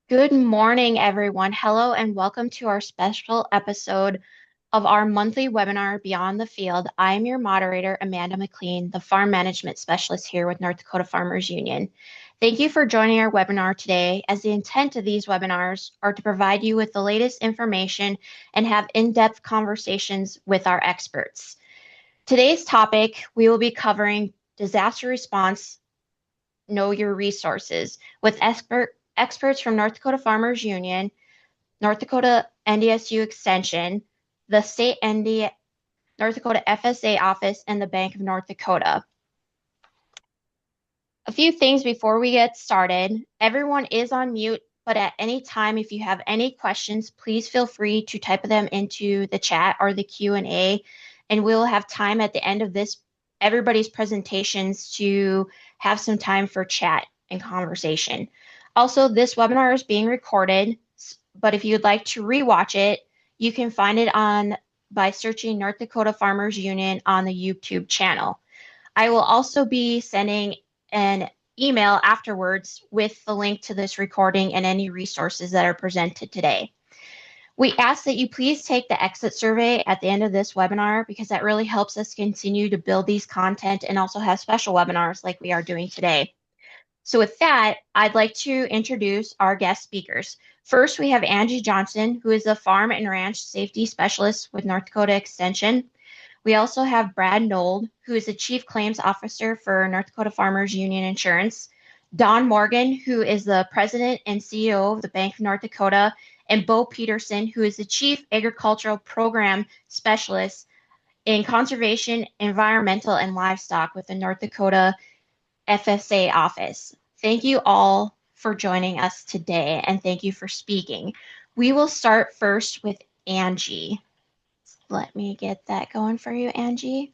Good morning, everyone. Hello, and welcome to our special episode of our monthly webinar, Beyond the Field. I'm your moderator, Amanda McLean, the Farm Management Specialist here with North Dakota Farmers Union. Thank you for joining our webinar today, as the intent of these webinars are to provide you with the latest information and have in-depth conversations with our experts. Today's topic, we will be covering disaster response, know your resources with experts from North Dakota Farmers Union, North Dakota NDSU Extension, the state North Dakota FSA office, and the Bank of North Dakota. A few things before we get started. Everyone is on mute, but at any time, if you have any questions, please feel free to type them into the chat or the Q&A, and we'll have time at the end of everybody's presentations to have some time for chat and conversation. Also, this webinar is being recorded, but if you'd like to rewatch it, you can find it by searching North Dakota Farmers Union on the YouTube channel. I will also be sending an email afterwards with the link to this recording and any resources that are presented today. We ask that you please take the exit survey at the end of this webinar because that really helps us continue to build these content and also have special webinars like we are doing today. So with that, I'd like to introduce our guest speakers. First, we have Angie Johnson, who is a Farm and Ranch Safety Specialist with North Dakota Extension. We also have Brad Nold, who is the Chief Claims Officer for North Dakota Farmers Union Insurance. Don Morgan, who is the President and CEO of the Bank of North Dakota. And Bo Peterson, who is the Chief Agricultural Program Specialist in Conservation, Environmental, and Livestock with the North Dakota FSA office. Thank you all for joining us today, and thank you for speaking. We will start first with Angie. Let me get that going for you, Angie.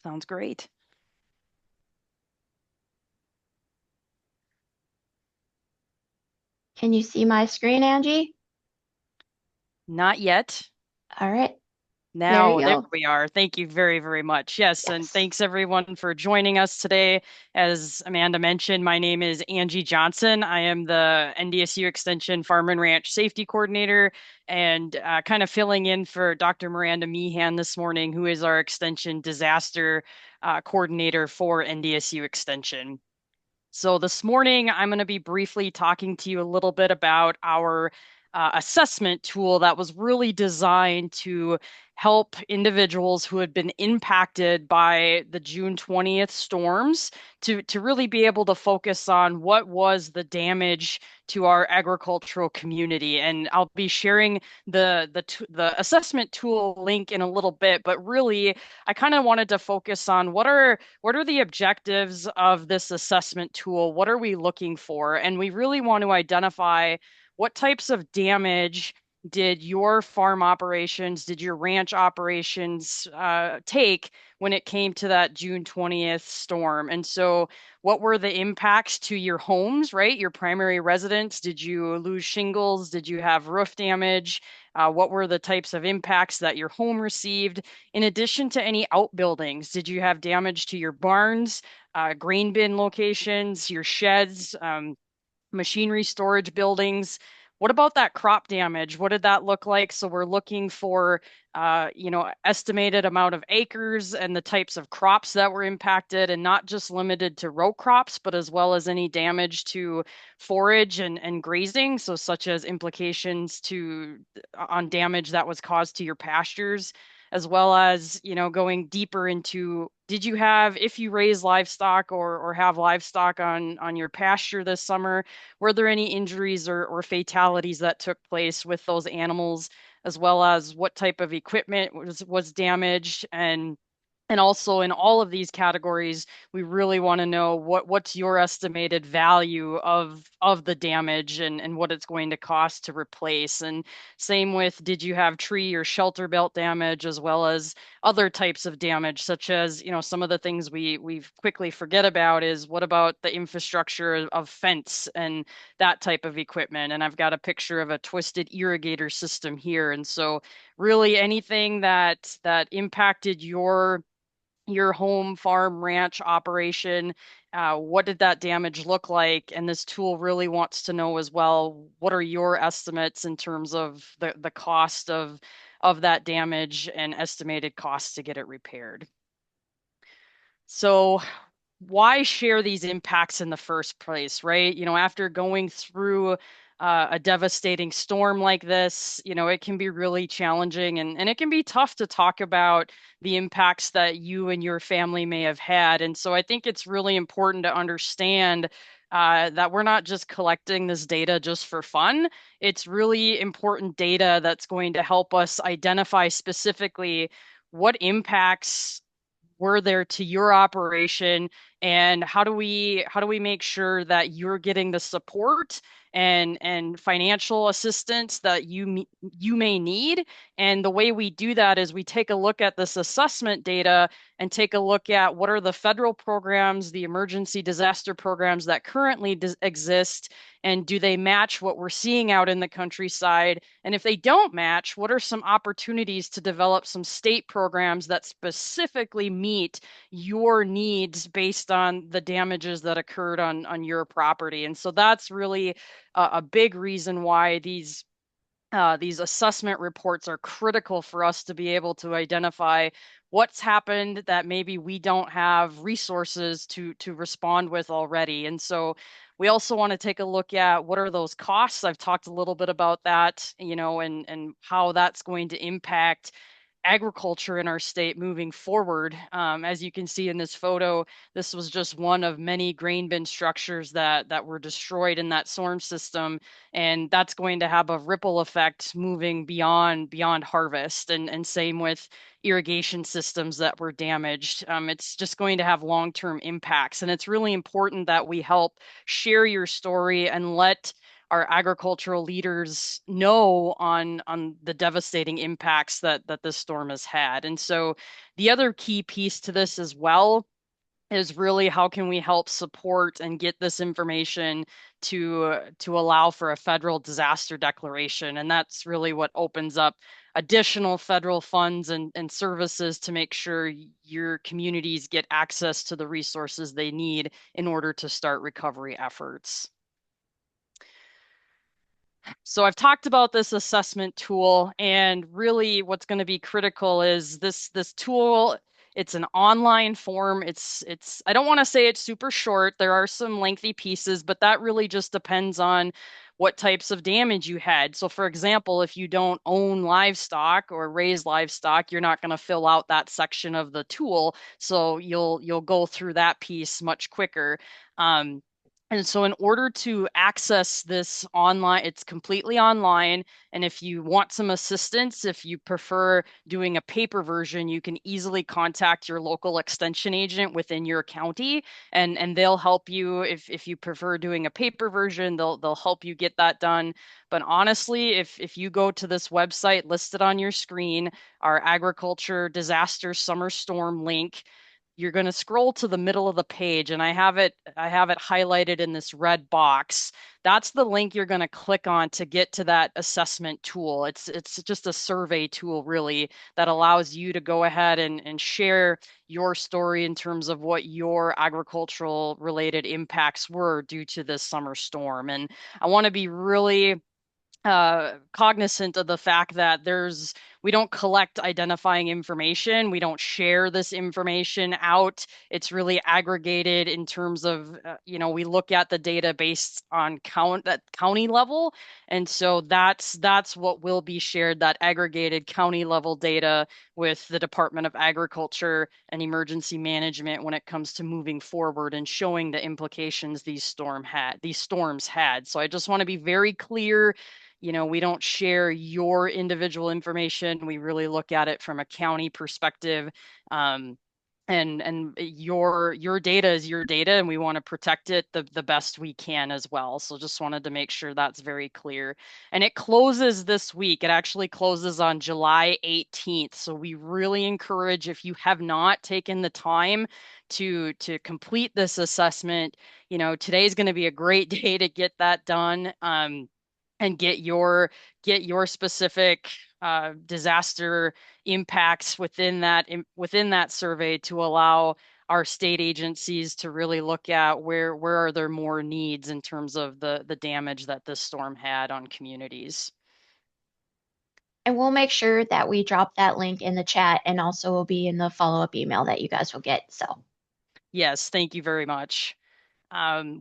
Sounds great. Can you see my screen, Angie? Not yet. All right, there you Now, there go. we are. Thank you very, very much. Yes, and Yes. thanks everyone for joining us today. As Amanda mentioned, my name is Angie Johnson. I am the NDSU Extension Farm and Ranch Safety Coordinator and kind of filling in for Dr. Miranda Meehan this morning, who is our Extension Disaster Coordinator for NDSU Extension. So this morning, I'm going to be briefly talking to you a little bit about our assessment tool that was really designed to help individuals who had been impacted by the June 20th storms to really be able to focus on what was the damage to our agricultural community. And I'll be sharing the assessment tool link in a little bit, but really I kind of wanted to focus on what are the objectives of this assessment tool? What are we looking for? And we really want to identify what types of damage did your farm operations, did your ranch operations take when it came to that June 20th storm? And so, what were the impacts to your homes, right? Your primary residence? Did you lose shingles? Did you have roof damage? What were the types of impacts that your home received? In addition to any outbuildings, did you have damage to your barns, grain bin locations, your sheds, machinery storage buildings? What about that crop damage? What did that look like? So we're looking for, estimated amount of acres and the types of crops that were impacted, and not just limited to row crops, but as well as any damage to forage and grazing. So such as implications on damage that was caused to your pastures, as well as, going deeper into, did you have, if you raise livestock or have livestock on your pasture this summer, were there any injuries or fatalities that took place with those animals, as well as what type of equipment was damaged? And also in all of these categories, we really want to know what's your estimated value of the damage and what it's going to cost to replace. And same with, did you have tree or shelter belt damage, as well as other types of damage, such as, some of the things we quickly forget about is, what about the infrastructure of fence and that type of equipment? And I've got a picture of a twisted irrigator system here. And so really anything that impacted your your home farm ranch operation. What did that damage look like? And this tool really wants to know as well, what are your estimates in terms of the cost of that damage and estimated costs to get it repaired? So why share these impacts in the first place, right? After going through a devastating storm like this, it can be really challenging, and it can be tough to talk about the impacts that you and your family may have had. And so I think it's really important to understand that we're not just collecting this data just for fun. It's really important data that's going to help us identify specifically what impacts were there to your operation, and how do we make sure that you're getting the support and financial assistance that you may need. And the way we do that is we take a look at this assessment data and take a look at what are the federal programs, the emergency disaster programs that currently exist, and do they match what we're seeing out in the countryside? And if they don't match, what are some opportunities to develop some state programs that specifically meet your needs based on the damages that occurred on your property? And so that's really a big reason why these assessment reports are critical for us to be able to identify what's happened that maybe we don't have resources to respond with already. And so we also want to take a look at what are those costs. I've talked a little bit about that, and how that's going to impact agriculture in our state moving forward. As you can see in this photo, this was just one of many grain bin structures that were destroyed in that storm system, and that's going to have a ripple effect moving beyond harvest, and same with irrigation systems that were damaged. It's just going to have long-term impacts, and it's really important that we help share your story and let our agricultural leaders know on the devastating impacts that this storm has had. And so the other key piece to this as well is really how can we help support and get this information to allow for a federal disaster declaration. And that's really what opens up additional federal funds and services to make sure your communities get access to the resources they need in order to start recovery efforts. So I've talked about this assessment tool, and really what's going to be critical is this tool. It's an online form. It's I don't want to say it's super short. There are some lengthy pieces, but that really just depends on what types of damage you had. So for example, if you don't own livestock or raise livestock, you're not going to fill out that section of the tool. So you'll go through that piece much quicker. Um, and so in order to access this online, it's completely online. And if you want some assistance, if you prefer doing a paper version, you can easily contact your local extension agent within your county, and they'll help you. If you prefer doing a paper version, they'll help you get that done. But honestly, if you go to this website listed on your screen, our agriculture disaster summer storm link, you're going to scroll to the middle of the page, and I have it highlighted in this red box. That's the link you're going to click on to get to that assessment tool. It's just a survey tool really that allows you to go ahead and share your story in terms of what your agricultural related impacts were due to this summer storm. And I want to be really cognizant of the fact that we don't collect identifying information. We don't share this information out. It's really aggregated in terms of, we look at the data based on that county level. And so that's what will be shared, that aggregated county level data with the Department of Agriculture and Emergency Management when it comes to moving forward and showing the implications these storms had. So I just want to be very clear. We don't share your individual information. We really look at it from a county perspective. And your data is your data, and we want to protect it the best we can as well. So just wanted to make sure that's very clear. And it closes this week. It actually closes on July 18th. So we really encourage, if you have not taken the time to complete this assessment, today is going to be a great day to get that done. and get your specific disaster impacts within that survey to allow our state agencies to really look at where are there more needs in terms of the damage that this storm had on communities. And we'll make sure that we drop that link in the chat and also will be in the follow-up email that you guys will get. So Yes, thank you very much.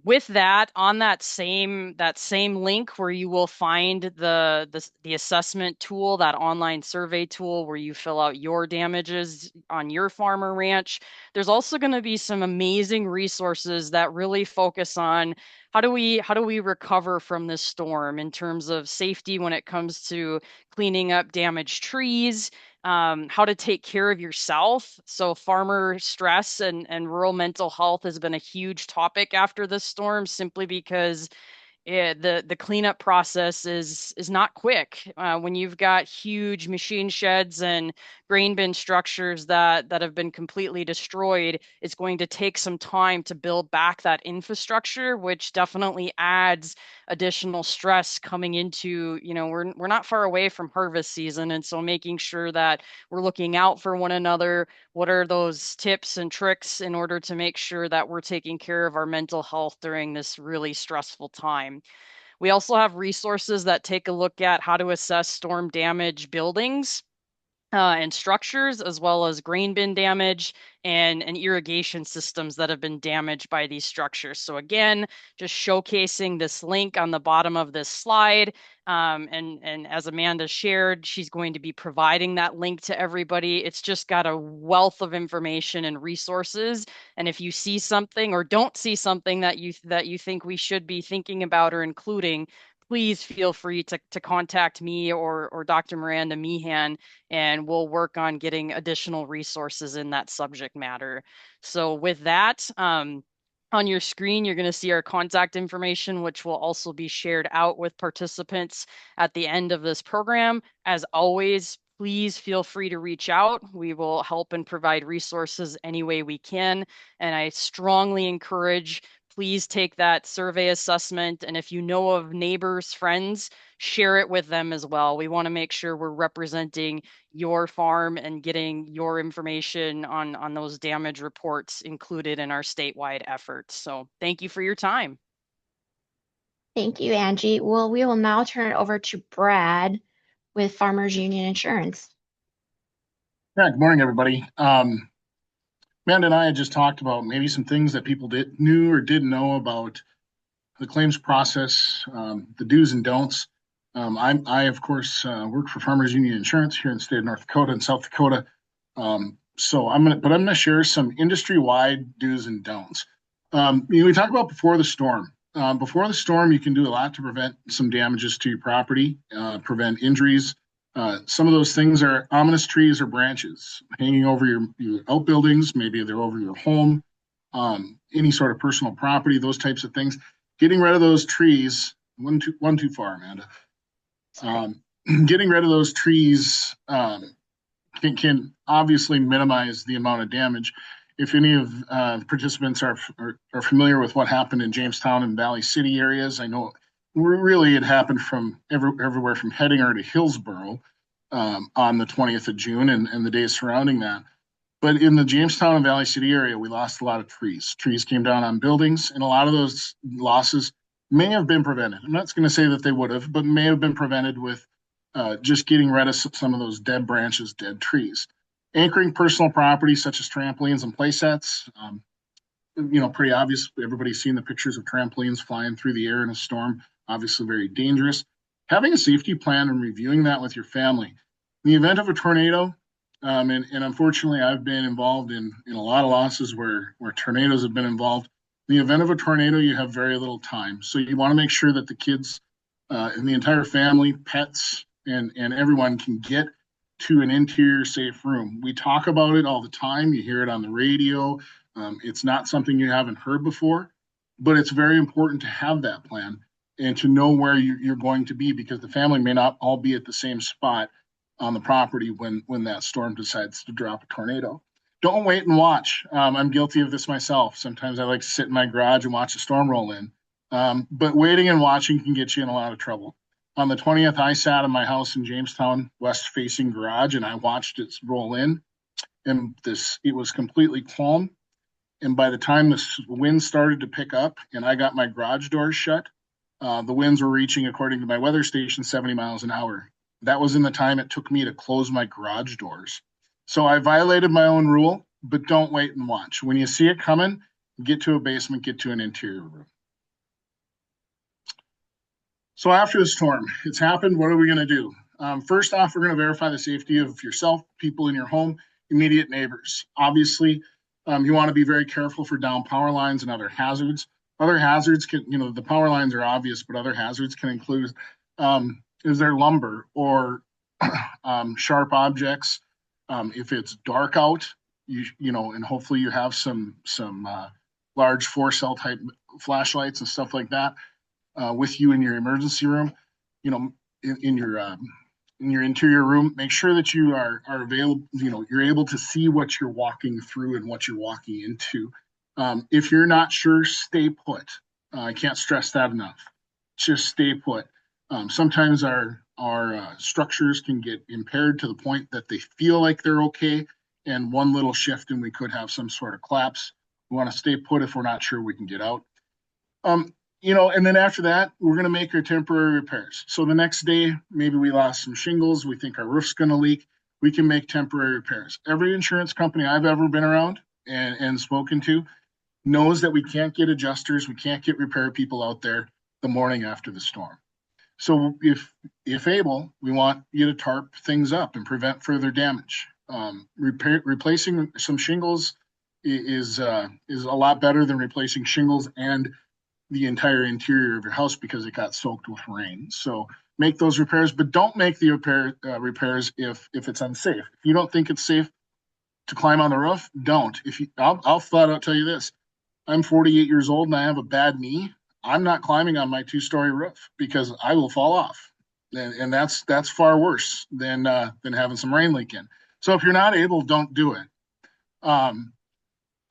With that, on that same link where you will find the assessment tool, that online survey tool where you fill out your damages on your farm or ranch, there's also going to be some amazing resources that really focus on how do we recover from this storm in terms of safety when it comes to cleaning up damaged trees, how to take care of yourself. So farmer stress and rural mental health has been a huge topic after this storm, simply because the cleanup process is not quick. When you've got huge machine sheds and grain bin structures that have been completely destroyed, it's going to take some time to build back that infrastructure, which definitely adds additional stress coming into, we're not far away from harvest season, and so making sure that we're looking out for one another. What are those tips and tricks in order to make sure that we're taking care of our mental health during this really stressful time? We also have resources that take a look at how to assess storm damage buildings and structures, as well as grain bin damage and irrigation systems that have been damaged by these structures. So again, just showcasing this link on the bottom of this slide. And as Amanda shared, she's going to be providing that link to everybody. It's just got a wealth of information and resources. And if you see something or don't see something that you think we should be thinking about or including, please feel free to contact me or Dr. Miranda Meehan, and we'll work on getting additional resources in that subject matter. So with that, on your screen, you're going to see our contact information, which will also be shared out with participants at the end of this program. As always, please feel free to reach out. We will help and provide resources any way we can. And I strongly encourage, please take that survey assessment. And if you know of neighbors, friends, share it with them as well. We want to make sure we're representing your farm and getting your information on those damage reports included in our statewide efforts. So thank you for your time. thank you, Angie. Well, we will now turn it over to Brad with Farmers Union Insurance. Yeah, good morning, everybody. Amanda and I had just talked about maybe some things that people knew or didn't know about the claims process, the do's and don'ts. I of course, work for Farmers Union Insurance here in the state of North Dakota and South Dakota. So I'm gonna share some industry-wide do's and don'ts. We talked about before the storm. Before the storm, you can do a lot to prevent some damages to your property, prevent injuries. Some of those things are ominous trees or branches hanging over your outbuildings. Maybe they're over your home, any sort of personal property, those types of things. Getting rid of those trees, one too far, Amanda. Getting rid of those trees can obviously minimize the amount of damage. If any of the participants are familiar with what happened in Jamestown and Valley City areas, I know really it happened from everywhere from Hettinger to Hillsboro on the 20th of June and the days surrounding that. But in the Jamestown and Valley City area, we lost a lot of trees. Trees came down on buildings, and a lot of those losses may have been prevented. I'm not going to say that they would have, but may have been prevented with just getting rid of some of those dead branches, dead trees. Anchoring personal property such as trampolines and play sets. Pretty obvious. Everybody's seen the pictures of trampolines flying through the air in a storm. Obviously very dangerous. Having a safety plan and reviewing that with your family. In the event of a tornado, and unfortunately I've been involved in a lot of losses where tornadoes have been involved. In the event of a tornado, you have very little time. So you want to make sure that the kids and the entire family, pets, and everyone can get to an interior safe room. We talk about it all the time. You hear it on the radio. It's not something you haven't heard before, but it's very important to have that plan and to know where you're going to be, because the family may not all be at the same spot on the property when that storm decides to drop a tornado. Don't wait and watch. I'm guilty of this myself. Sometimes I like to sit in my garage and watch a storm roll in. But waiting and watching can get you in a lot of trouble. On the 20th, I sat in my house in Jamestown, west-facing garage, and I watched it roll in. And it was completely calm. And by the time the wind started to pick up and I got my garage doors shut, the winds were reaching, according to my weather station, 70 miles an hour. That was in the time it took me to close my garage doors. So I violated my own rule, but don't wait and watch. When you see it coming, get to a basement, get to an interior room. So after the storm, it's happened. What are we going to do? First off, we're going to verify the safety of yourself, people in your home, immediate neighbors. Obviously, you want to be very careful for down power lines and other hazards. Other hazards can, the power lines are obvious, but other hazards can include, is there lumber or sharp objects? If it's dark out, and hopefully you have some large 4-cell type flashlights and stuff like that with you in your emergency room. In your interior room, make sure that you are available. You're able to see what you're walking through and what you're walking into. If you're not sure, stay put. I can't stress that enough. Just stay put. Sometimes our structures can get impaired to the point that they feel like they're okay, and one little shift and we could have some sort of collapse. We want to stay put if we're not sure we can get out. And then after that, we're going to make our temporary repairs. So the next day, maybe we lost some shingles. We think our roof's going to leak. We can make temporary repairs. Every insurance company I've ever been around and spoken to knows that we can't get adjusters. We can't get repair people out there the morning after the storm. So if able, we want you to tarp things up and prevent further damage. Replacing some shingles is a lot better than replacing shingles and the entire interior of your house because it got soaked with rain. So make those repairs, but don't make the repairs if it's unsafe. If you don't think it's safe to climb on the roof, don't. I'll flat out tell you this. I'm 48 years old and I have a bad knee. I'm not climbing on my 2-story roof because I will fall off. And that's far worse than having some rain leak in. So if you're not able, don't do it.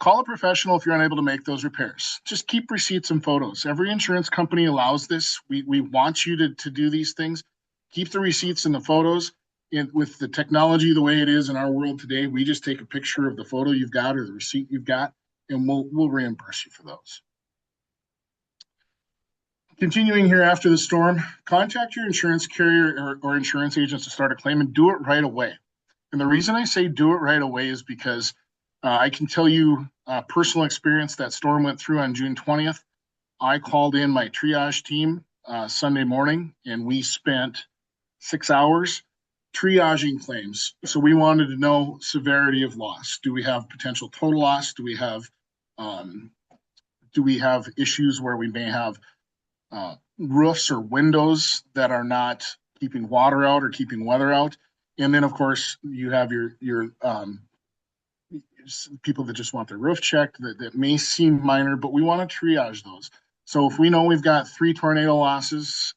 Call a professional if you're unable to make those repairs. Just keep receipts and photos. Every insurance company allows this. We want you to do these things. Keep the receipts and the photos. With the technology the way it is in our world today, we just take a picture of the photo you've got or the receipt you've got, and we'll reimburse you for those. Continuing here after the storm, contact your insurance carrier or insurance agents to start a claim and do it right away. And the reason I say do it right away is because I can tell you personal experience. That storm went through on June 20th. I called in my triage team Sunday morning, and we spent 6 hours triaging claims. So we wanted to know severity of loss. Do we have potential total loss? Do we have issues where we may have roofs or windows that are not keeping water out or keeping weather out? And then, of course, you have your people that just want their roof checked that may seem minor, but we want to triage those. So if we know we've got 3 tornado losses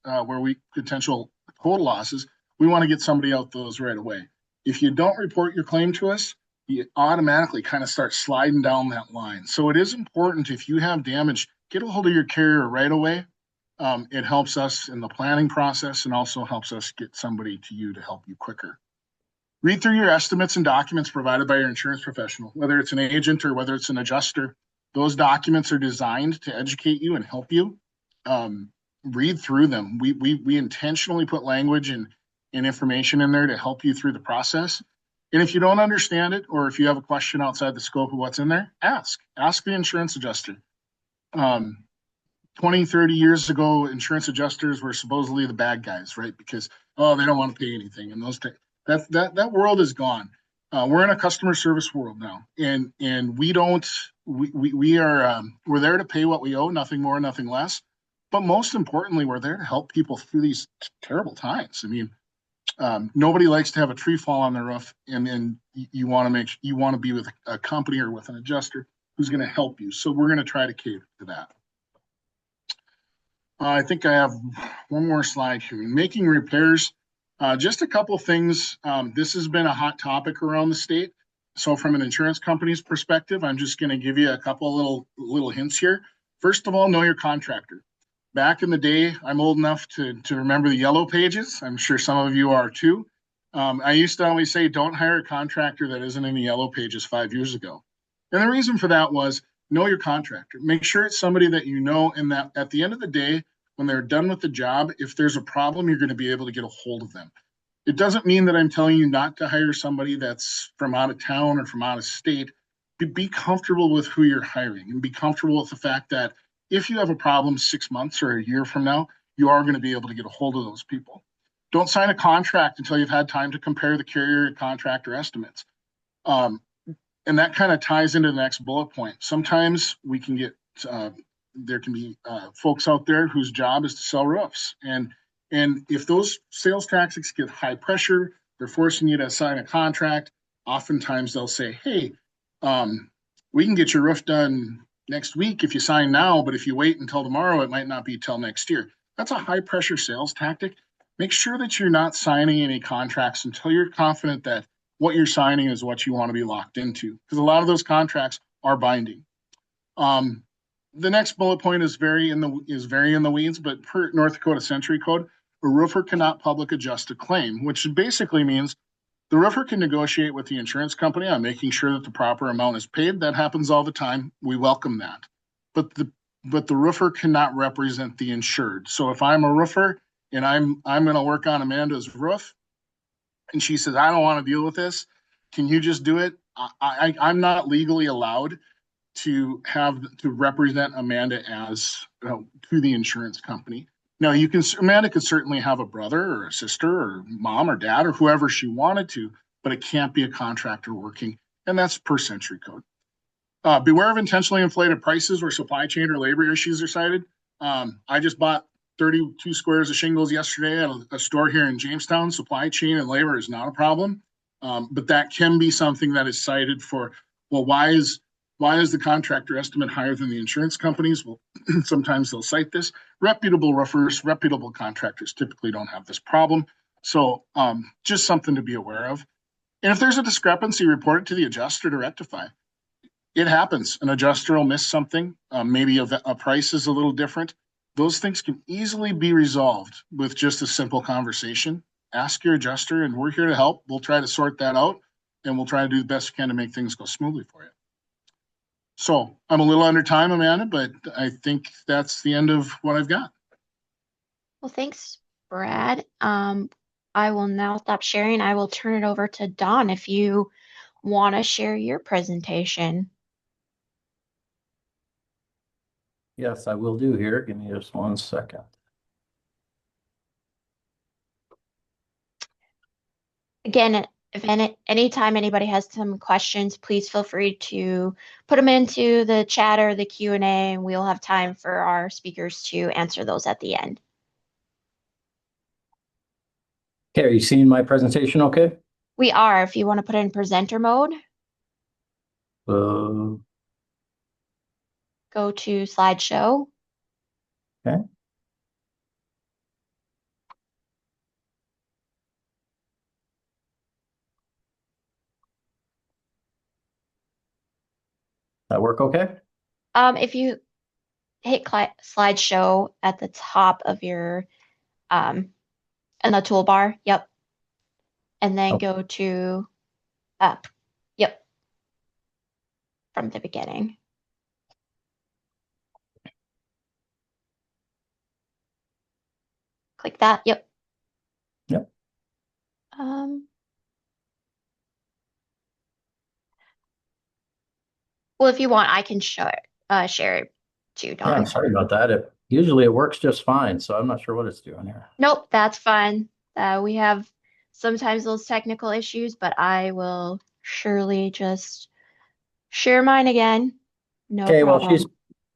potential total losses, we want to get somebody out those right away. If you don't report your claim to us, you automatically kind of start sliding down that line. So it is important, if you have damage, get a hold of your carrier right away. It helps us in the planning process and also helps us get somebody to you to help you quicker. Read through your estimates and documents provided by your insurance professional, whether it's an agent or whether it's an adjuster. Those documents are designed to educate you and help you. Read through them. We intentionally put language and information in there to help you through the process. And if you don't understand it, or if you have a question outside the scope of what's in there, ask the insurance adjuster. 20, 30 years ago, insurance adjusters were supposedly the bad guys, right? Because, they don't want to pay anything. And that world is gone. We're in a customer service world now, and we're there to pay what we owe, nothing more, nothing less. But most importantly, we're there to help people through these terrible times. I mean, nobody likes to have a tree fall on their roof, and then you want to be with a company or with an adjuster who's going to help you. So we're going to try to cater to that. I think I have one more slide here. Making repairs. Just a couple things. This has been a hot topic around the state. So from an insurance company's perspective, I'm just going to give you a couple little hints here. First of all, know your contractor. Back in the day, I'm old enough to remember the yellow pages. I'm sure some of you are too. I used to always say, don't hire a contractor that isn't in the yellow pages 5 years ago. And the reason for that was know your contractor. Make sure it's somebody that you know, and that at the end of the day, when they're done with the job, if there's a problem, you're going to be able to get a hold of them. It doesn't mean that I'm telling you not to hire somebody that's from out of town or from out of state. Be comfortable with who you're hiring and be comfortable with the fact that if you have a problem 6 months or a year from now, you are going to be able to get a hold of those people. Don't sign a contract until you've had time to compare the carrier and contractor estimates. And that kind of ties into the next bullet point. Sometimes we can get, there can be folks out there whose job is to sell roofs. And if those sales tactics get high pressure, they're forcing you to sign a contract. Oftentimes they'll say, hey, we can get your roof done next week if you sign now, but if you wait until tomorrow, it might not be till next year. That's a high pressure sales tactic. Make sure that you're not signing any contracts until you're confident that what you're signing is what you want to be locked into, because a lot of those contracts are binding. The next bullet point is very in the weeds, but per North Dakota Century Code, a roofer cannot public adjust a claim, which basically means the roofer can negotiate with the insurance company on making sure that the proper amount is paid. That happens all the time. We welcome that. But the roofer cannot represent the insured. So if I'm a roofer and I'm going to work on Amanda's roof, and she says, I don't want to deal with this, can you just do it? I'm not legally allowed to represent Amanda as to the insurance company. Now, Amanda could certainly have a brother or a sister or mom or dad or whoever she wanted to, but it can't be a contractor working, and that's per Century Code. Beware of intentionally inflated prices where supply chain or labor issues are cited. I just bought 32 squares of shingles yesterday at a store here in Jamestown. Supply chain and labor is not a problem, but that can be something that is cited for, well, why is the contractor estimate higher than the insurance companies? Well, sometimes they'll cite this. Reputable roofers, reputable contractors typically don't have this problem. So just something to be aware of. And if there's a discrepancy, report it to the adjuster to rectify. It happens. An adjuster will miss something. Maybe a price is a little different. Those things can easily be resolved with just a simple conversation. Ask your adjuster, and we're here to help. We'll try to sort that out, and we'll try to do the best we can to make things go smoothly for you. So I'm a little under time, Amanda, but I think that's the end of what I've got. Well, thanks, Brad. I will now stop sharing. I will turn it over to Don if you want to share your presentation. Yes, I will do here. Give me just 1 second. Again, if anytime anybody has some questions, please feel free to put them into the chat or the Q&A, and we'll have time for our speakers to answer those at the end. Okay, are you seeing my presentation okay? We are. If you want to put it in presenter mode, Uh, go to slideshow. Okay. That work okay? If you hit slideshow at the top of your in the toolbar, yep. And then go to up. Yep. From the beginning. Click that. Yep. Yep. Well, if you want, I can share it too, Don. Yeah, sorry about that. Usually it works just fine, so I'm not sure what it's doing here. Nope, that's fine. We have sometimes those technical issues, but I will surely just share mine again. No Okay, problem. well, she's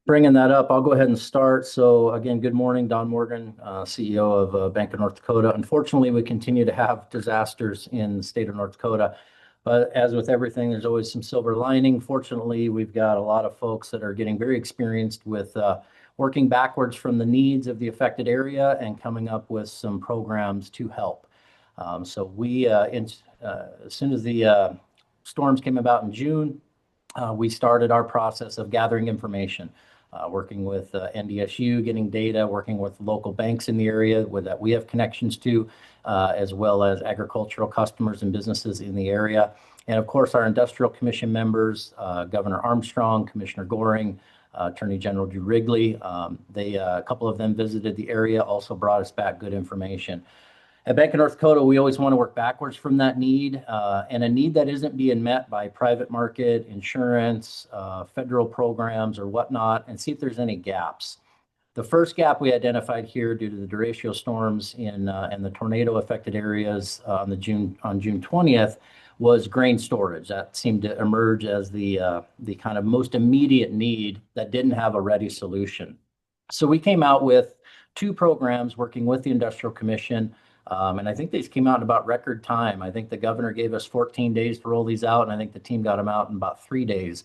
bringing that up. I'll go ahead and start. So again, good morning, Don Morgan, CEO of Bank of North Dakota. Unfortunately, we continue to have disasters in the state of North Dakota. But as with everything, there's always some silver lining. Fortunately, we've got a lot of folks that are getting very experienced with working backwards from the needs of the affected area and coming up with some programs to help. So we, as soon as the storms came about in June, we started our process of gathering information. working with NDSU, getting data, working with local banks in the area that we have connections to, as well as agricultural customers and businesses in the area. And of course, our Industrial Commission members, Governor Armstrong, Commissioner Goring, Attorney General Drew Wrigley. A couple of them visited the area, also brought us back good information. At Bank of North Dakota, we always want to work backwards from that need, and a need that isn't being met by private market, insurance, federal programs, or whatnot, and see if there's any gaps. The first gap we identified here due to the derecho storms in the tornado-affected areas on June 20th was grain storage. That seemed to emerge as the kind of most immediate need that didn't have a ready solution. So we came out with 2 programs working with the Industrial Commission. And I think these came out in about record time. I think the governor gave us 14 days to roll these out, and I think the team got them out in about 3 days.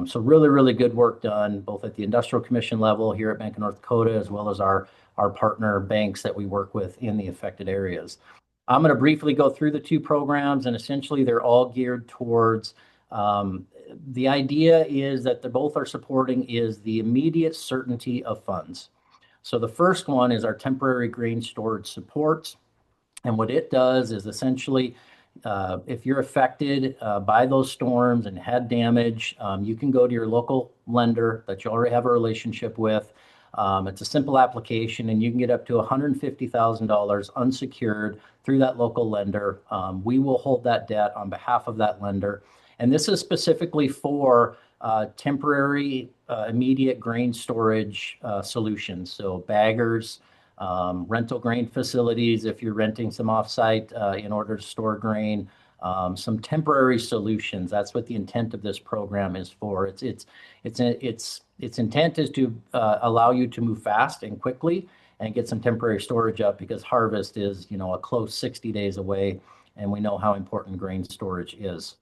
So really, really good work done, both at the Industrial Commission level here at Bank of North Dakota, as well as our partner banks that we work with in the affected areas. I'm going to briefly go through the 2 programs, and essentially they're all geared towards the idea is that they both are supporting is the immediate certainty of funds. So the first one is our temporary grain storage supports. And what it does is essentially, if you're affected by those storms and had damage, you can go to your local lender that you already have a relationship with. It's a simple application, and you can get up to $150,000 unsecured through that local lender. We will hold that debt on behalf of that lender. And this is specifically for temporary immediate grain storage solutions. So baggers, rental grain facilities, if you're renting some offsite in order to store grain, some temporary solutions. That's what the intent of this program is for. Its intent is to allow you to move fast and quickly and get some temporary storage up, because harvest is, a close 60 days away, and we know how important grain storage is.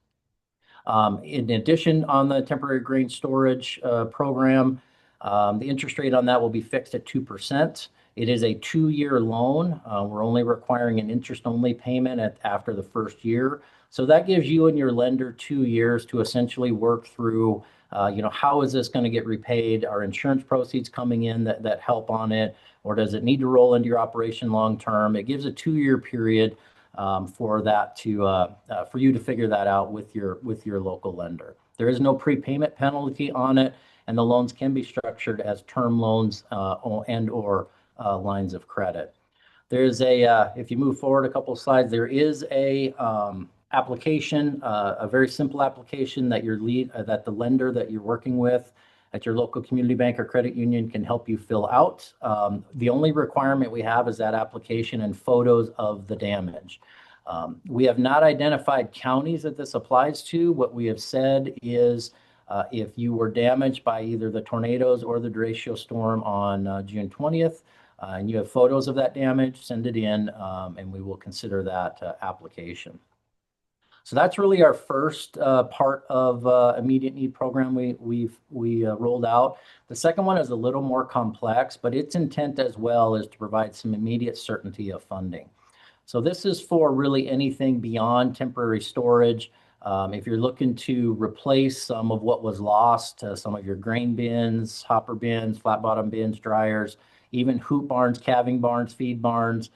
In addition, on the temporary grain storage program, the interest rate on that will be fixed at 2%. It is a 2-year loan. We're only requiring an interest-only payment after the first year. So that gives you and your lender 2 years to essentially work through, how is this going to get repaid? Are insurance proceeds coming in that help on it? Or does it need to roll into your operation long-term? It gives a 2-year period for you to figure that out with your local lender. There is no prepayment penalty on it, and the loans can be structured as term loans and/or lines of credit. There's if you move forward a couple of slides, there is a application, a very simple application that that the lender that you're working with at your local community bank or credit union can help you fill out. The only requirement we have is that application and photos of the damage. We have not identified counties that this applies to. What we have said is if you were damaged by either the tornadoes or the derecho storm on June 20th, and you have photos of that damage, send it in, and we will consider that application. So that's really our first part of immediate need program we rolled out. The second one is a little more complex, but its intent as well is to provide some immediate certainty of funding. So this is for really anything beyond temporary storage. If you're looking to replace some of what was lost, some of your grain bins, hopper bins, flat bottom bins, dryers, even hoop barns, calving barns, feed barns,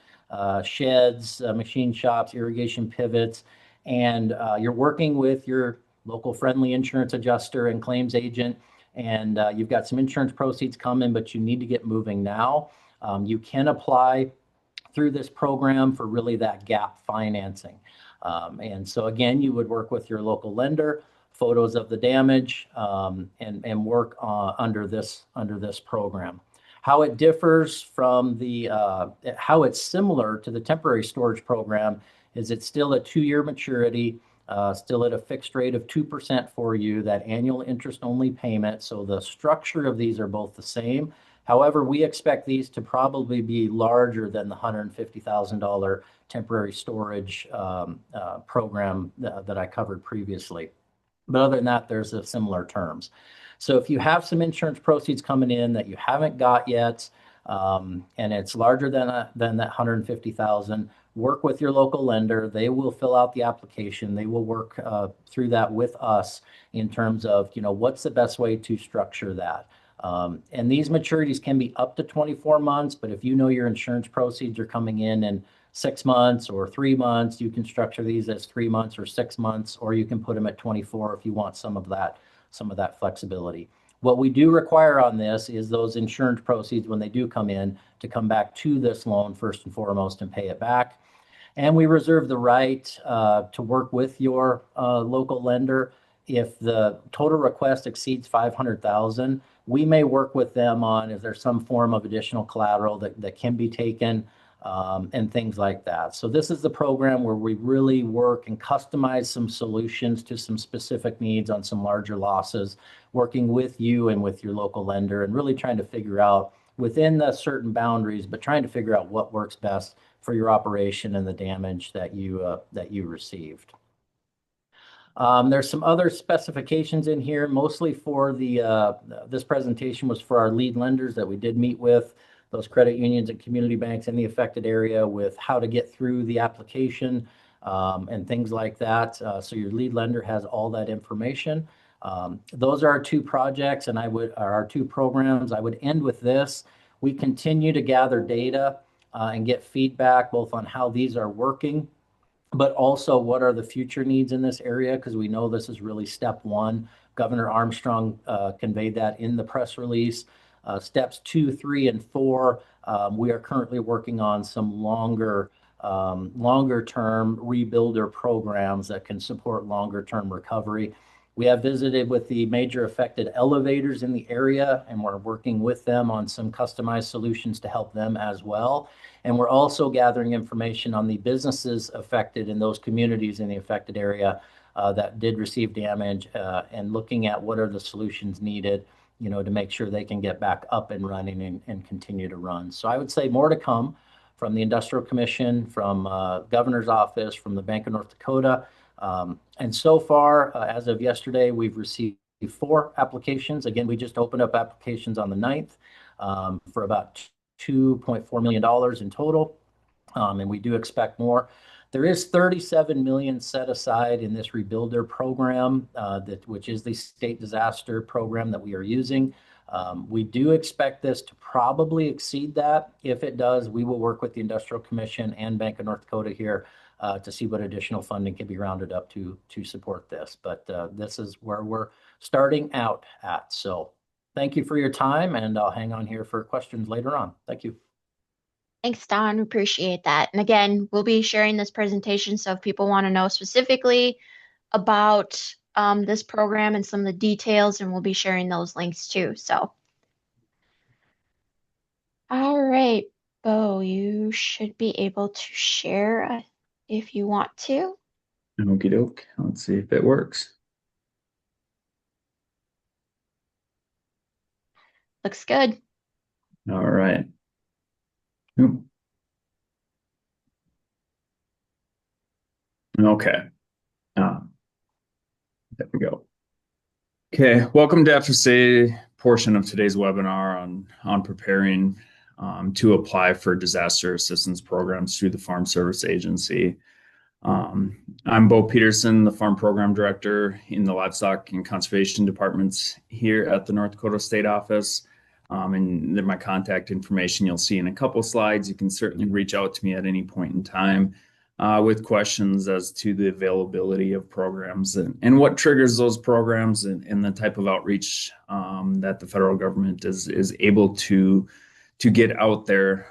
sheds, machine shops, irrigation pivots, and you're working with your local friendly insurance adjuster and claims agent, and you've got some insurance proceeds coming, but you need to get moving now. You can apply through this program for really that gap financing. And so again, you would work with your local lender, photos of the damage, and work under this program. How it differs from how it's similar to the temporary storage program is it's still a 2-year maturity, still at a fixed rate of 2% for you, that annual interest-only payment. So the structure of these are both the same. However, we expect these to probably be larger than the $150,000 temporary storage program that I covered previously. But other than that, there's similar terms. So if you have some insurance proceeds coming in that you haven't got yet, and it's larger than that $150,000, work with your local lender. They will fill out the application. They will work through that with us in terms of, what's the best way to structure that. And these maturities can be up to 24 months, but if you know your insurance proceeds are coming in 6 months or 3 months, you can structure these as 3 months or 6 months, or you can put them at 24 if you want some of that flexibility. What we do require on this is those insurance proceeds, when they do come in, to come back to this loan first and foremost and pay it back. And we reserve the right to work with your local lender. If the total request exceeds 500,000, we may work with them on, is there some form of additional collateral that can be taken, and things like that. So this is the program where we really work and customize some solutions to some specific needs on some larger losses, working with you and with your local lender, and really trying to figure out within the certain boundaries, but trying to figure out what works best for your operation and the damage that you received. There's some other specifications in here, mostly for this presentation was for our lead lenders that we did meet with, those credit unions and community banks in the affected area, with how to get through the application, and things like that. So your lead lender has all that information. Those are our two projects, and our two programs. I would end with this. We continue to gather data and get feedback both on how these are working, but also what are the future needs in this area, because we know this is really step one. Governor Armstrong conveyed that in the press release. Steps 2, 3, and 4, we are currently working on some longer term rebuilder programs that can support longer term recovery. We have visited with the major affected elevators in the area, and we're working with them on some customized solutions to help them as well. And we're also gathering information on the businesses affected in those communities in the affected area that did receive damage, and looking at what are the solutions needed, to make sure they can get back up and running and continue to run. So I would say more to come from the Industrial Commission, from Governor's Office, from the Bank of North Dakota. And so far, as of yesterday, we've received 4 applications. Again, we just opened up applications on the 9th for about $2.4 million in total, and we do expect more. There is $37 million set aside in this rebuilder program, which is the state disaster program that we are using. We do expect this to probably exceed that. If it does, we will work with the Industrial Commission and Bank of North Dakota here to see what additional funding can be rounded up to support this. But this is where we're starting out at. So thank you for your time, and I'll hang on here for questions later on. Thank you. Thanks, Don. We appreciate that. And again, we'll be sharing this presentation. So if people want to know specifically about this program and some of the details, and we'll be sharing those links too. So, all right, Bo, you should be able to share if you want to. Okie doke. Let's see if it works. Looks good. All right. Okay. There we go. Okay, welcome to FSA portion of today's webinar on preparing to apply for disaster assistance programs through the Farm Service Agency. I'm Bo Peterson, the Farm Program Director in the Livestock and Conservation Departments here at the North Dakota State Office. And then my contact information you'll see in a couple slides. You can certainly reach out to me at any point in time with questions as to the availability of programs and what triggers those programs and the type of outreach that the federal government is able to get out there.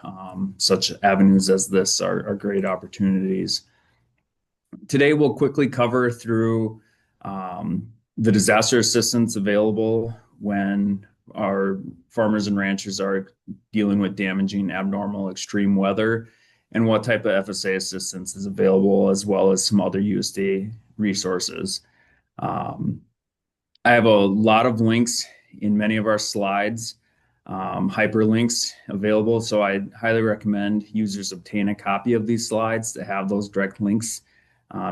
Such avenues as this are great opportunities. Today, we'll quickly cover through the disaster assistance available when our farmers and ranchers are dealing with damaging, abnormal, extreme weather, and what type of FSA assistance is available, as well as some other USDA resources. I have a lot of links in many of our slides, hyperlinks available, so I highly recommend users obtain a copy of these slides to have those direct links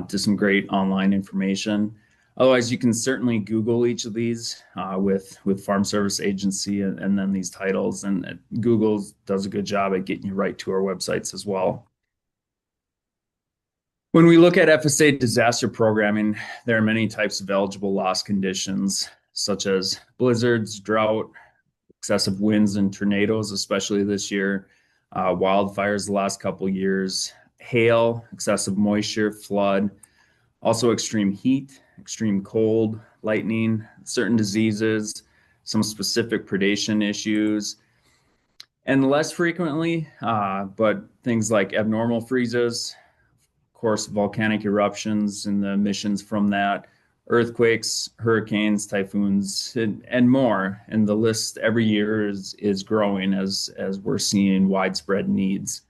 to some great online information. Otherwise, you can certainly Google each of these with Farm Service Agency and then these titles, and Google does a good job at getting you right to our websites as well. When we look at FSA disaster programming, there are many types of eligible loss conditions, such as blizzards, drought, excessive winds and tornadoes, especially this year, wildfires the last couple years, hail, excessive moisture, flood, also extreme heat, extreme cold, lightning, certain diseases, some specific predation issues, and less frequently, but things like abnormal freezes, of course, volcanic eruptions and the emissions from that, earthquakes, hurricanes, typhoons, and more. And the list every year is growing as we're seeing widespread needs.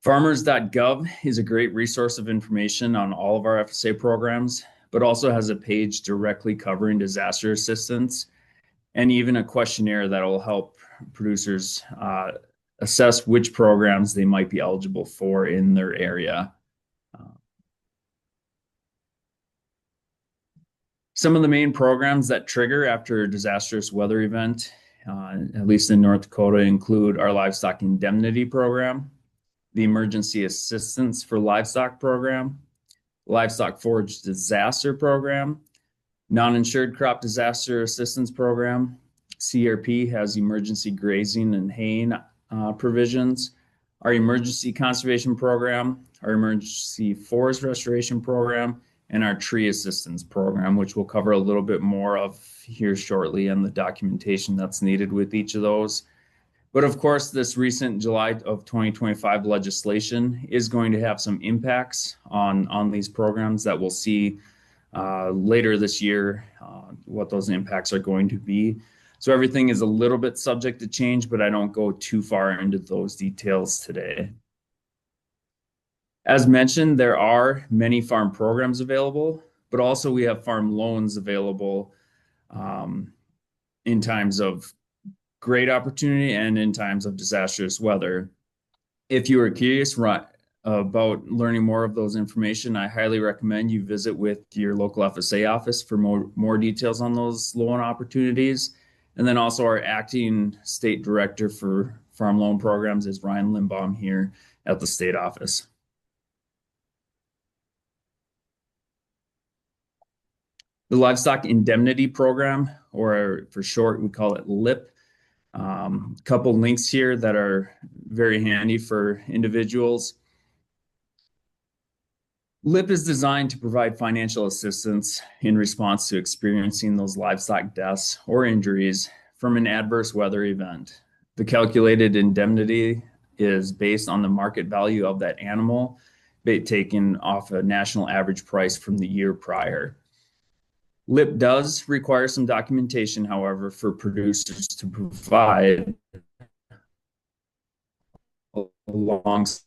Farmers.gov is a great resource of information on all of our FSA programs, but also has a page directly covering disaster assistance and even a questionnaire that will help producers assess which programs they might be eligible for in their area. Some of the main programs that trigger after a disastrous weather event, at least in North Dakota, include our Livestock Indemnity Program, the Emergency Assistance for Livestock Program, Livestock Forage Disaster Program, Non-Insured Crop Disaster Assistance Program. CRP has emergency grazing and haying provisions. Our Emergency Conservation Program, our Emergency Forest Restoration Program, and our Tree Assistance Program, which we'll cover a little bit more of here shortly, and the documentation that's needed with each of those. But of course, this recent July of 2025 legislation is going to have some impacts on these programs that we'll see later this year, what those impacts are going to be. So everything is a little bit subject to change, but I don't go too far into those details today. As mentioned, there are many farm programs available, but also we have farm loans available in times of great opportunity and in times of disastrous weather. If you are curious about learning more of those information, I highly recommend you visit with your local FSA office for more details on those loan opportunities. And then also our acting state director for farm loan programs is Ryan Limbaum here at the state office. The Livestock Indemnity Program, or for short, we call it LIP. Couple links here that are very handy for individuals. LIP is designed to provide financial assistance in response to experiencing those livestock deaths or injuries from an adverse weather event. The calculated indemnity is based on the market value of that animal, taken off a national average price from the year prior. LIP does require some documentation, however, for producers to provide alongside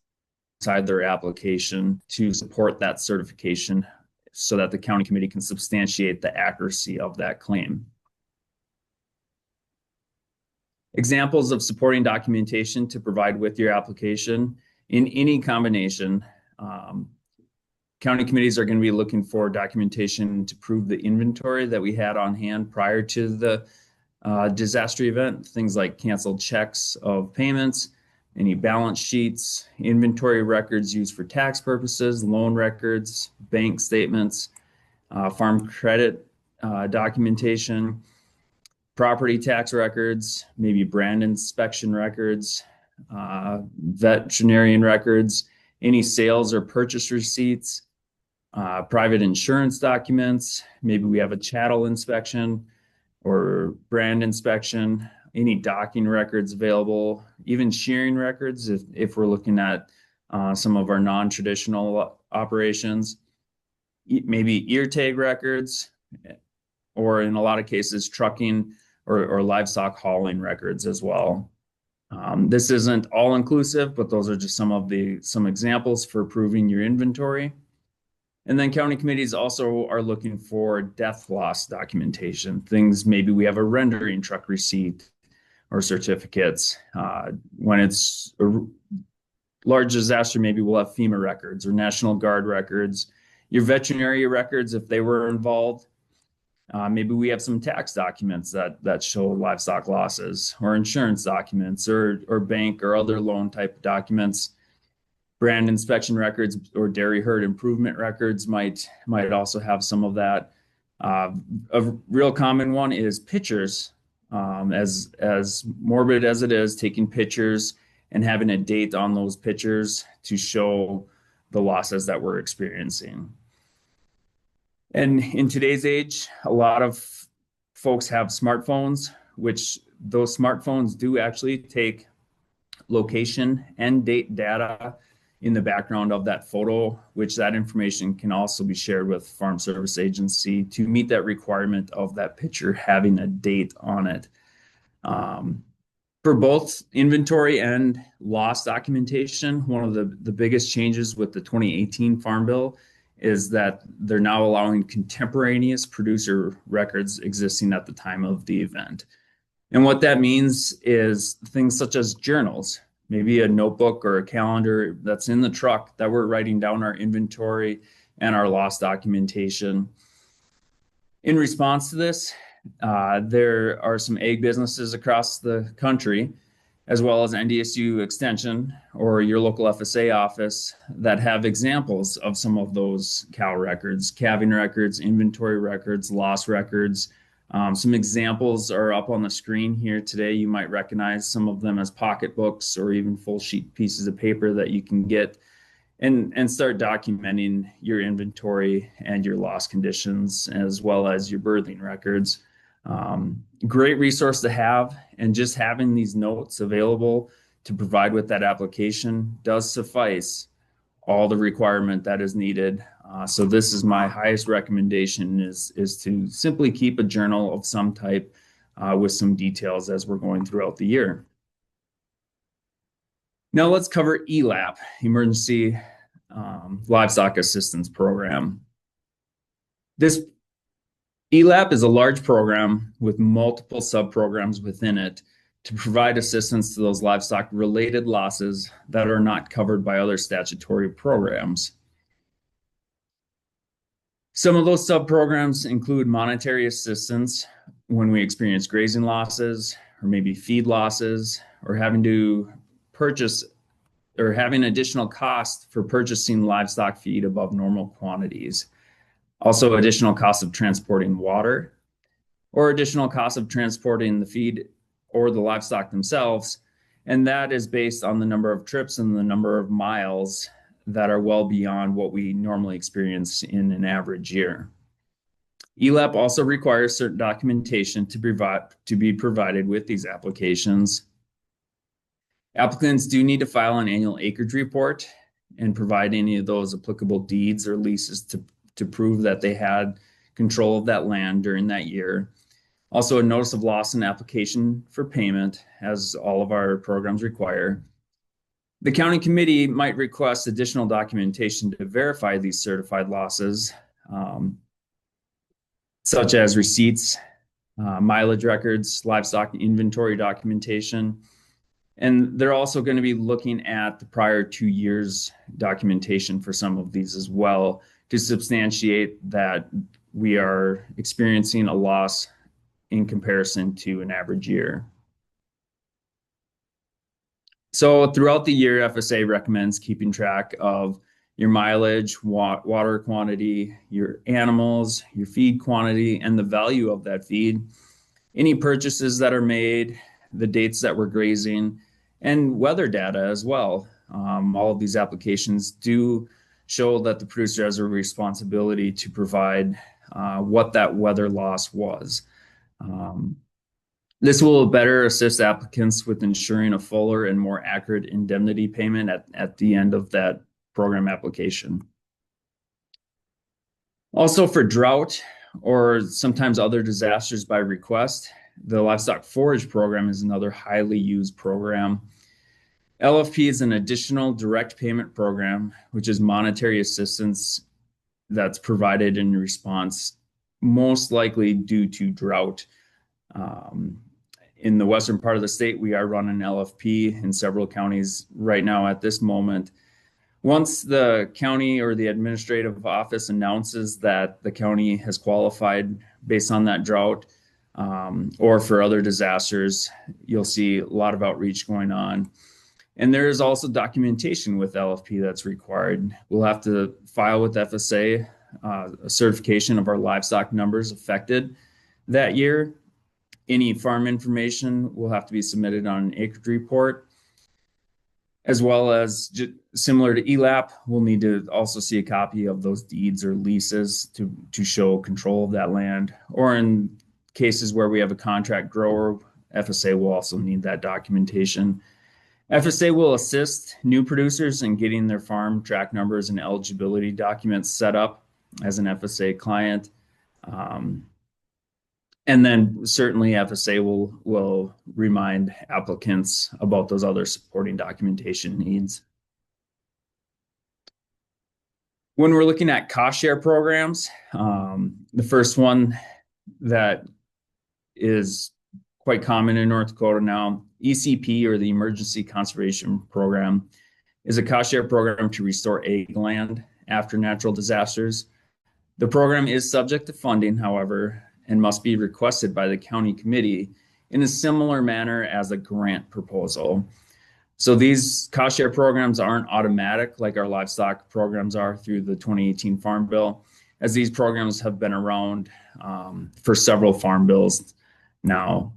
their application to support that certification so that the county committee can substantiate the accuracy of that claim. Examples of supporting documentation to provide with your application in any combination. County committees are going to be looking for documentation to prove the inventory that we had on hand prior to the disaster event, things like canceled checks of payments, any balance sheets, inventory records used for tax purposes, loan records, bank statements, farm credit documentation, property tax records, maybe brand inspection records, veterinarian records, any sales or purchase receipts, private insurance documents, maybe we have a chattel inspection or brand inspection, any docking records available, even shearing records if we're looking at some of our non-traditional operations, maybe ear tag records, or in a lot of cases, trucking or livestock hauling records as well. This isn't all inclusive, but those are just some examples for proving your inventory. And then county committees also are looking for death loss documentation. Things, maybe we have a rendering truck receipt or certificates. When it's a large disaster, maybe we'll have FEMA records or National Guard records, your veterinary records if they were involved. Maybe we have some tax documents that show livestock losses, or insurance documents, or bank or other loan type documents. Brand inspection records or dairy herd improvement records might also have some of that. A real common one is pictures. As morbid as it is, taking pictures and having a date on those pictures to show the losses that we're experiencing. And in today's age, a lot of folks have smartphones, which those smartphones do actually take location and date data in the background of that photo, which that information can also be shared with Farm Service Agency to meet that requirement of that picture having a date on it. For both inventory and loss documentation, one of the biggest changes with the 2018 Farm Bill is that they're now allowing contemporaneous producer records existing at the time of the event. And what that means is things such as journals, maybe a notebook or a calendar that's in the truck that we're writing down our inventory and our loss documentation. In response to this, there are some ag businesses across the country, as well as NDSU Extension or your local FSA office, that have examples of some of those cow records, calving records, inventory records, loss records. Some examples are up on the screen here today. You might recognize some of them as pocketbooks or even full sheet pieces of paper that you can get and start documenting your inventory and your loss conditions, as well as your birthing records. Great resource to have, and just having these notes available to provide with that application does suffice all the requirement that is needed. So this is my highest recommendation is to simply keep a journal of some type with some details as we're going throughout the year. Now let's cover ELAP, Emergency Livestock Assistance Program. This ELAP is a large program with multiple sub-programs within it to provide assistance to those livestock-related losses that are not covered by other statutory programs. Some of those sub-programs include monetary assistance when we experience grazing losses, or maybe feed losses, or having to purchase or having additional cost for purchasing livestock feed above normal quantities. Also, additional cost of transporting water, or additional cost of transporting the feed or the livestock themselves. And that is based on the number of trips and the number of miles that are well beyond what we normally experience in an average year. ELAP also requires certain documentation to be provided with these applications. Applicants do need to file an annual acreage report and provide any of those applicable deeds or leases to prove that they had control of that land during that year. Also, a notice of loss and application for payment, as all of our programs require. The county committee might request additional documentation to verify these certified losses, such as receipts, mileage records, livestock inventory documentation. And they're also going to be looking at the prior 2 years documentation for some of these as well to substantiate that we are experiencing a loss in comparison to an average year. So throughout the year, FSA recommends keeping track of your mileage, water quantity, your animals, your feed quantity, and the value of that feed, any purchases that are made, the dates that we're grazing, and weather data as well. All of these applications do show that the producer has a responsibility to provide what that weather loss was. This will better assist applicants with ensuring a fuller and more accurate indemnity payment at the end of that program application. Also, for drought or sometimes other disasters by request, the Livestock Forage Program is another highly used program. LFP is an additional direct payment program, which is monetary assistance that's provided in response, most likely due to drought. In the western part of the state, we are running LFP in several counties right now at this moment. Once the county or the administrative office announces that the county has qualified based on that drought, or for other disasters, you'll see a lot of outreach going on. And there is also documentation with LFP that's required. We'll have to file with FSA a certification of our livestock numbers affected that year. Any farm information will have to be submitted on an acreage report, as well as similar to ELAP, we'll need to also see a copy of those deeds or leases to show control of that land. Or in cases where we have a contract grower, FSA will also need that documentation. FSA will assist new producers in getting their farm track numbers and eligibility documents set up as an FSA client. And then certainly FSA will remind applicants about those other supporting documentation needs. When we're looking at cost share programs, the first one that is quite common in North Dakota now, ECP, or the Emergency Conservation Program, is a cost share program to restore ag land after natural disasters. The program is subject to funding, however, and must be requested by the county committee in a similar manner as a grant proposal. So these cost share programs aren't automatic like our livestock programs are through the 2018 Farm Bill, as these programs have been around for several farm bills now.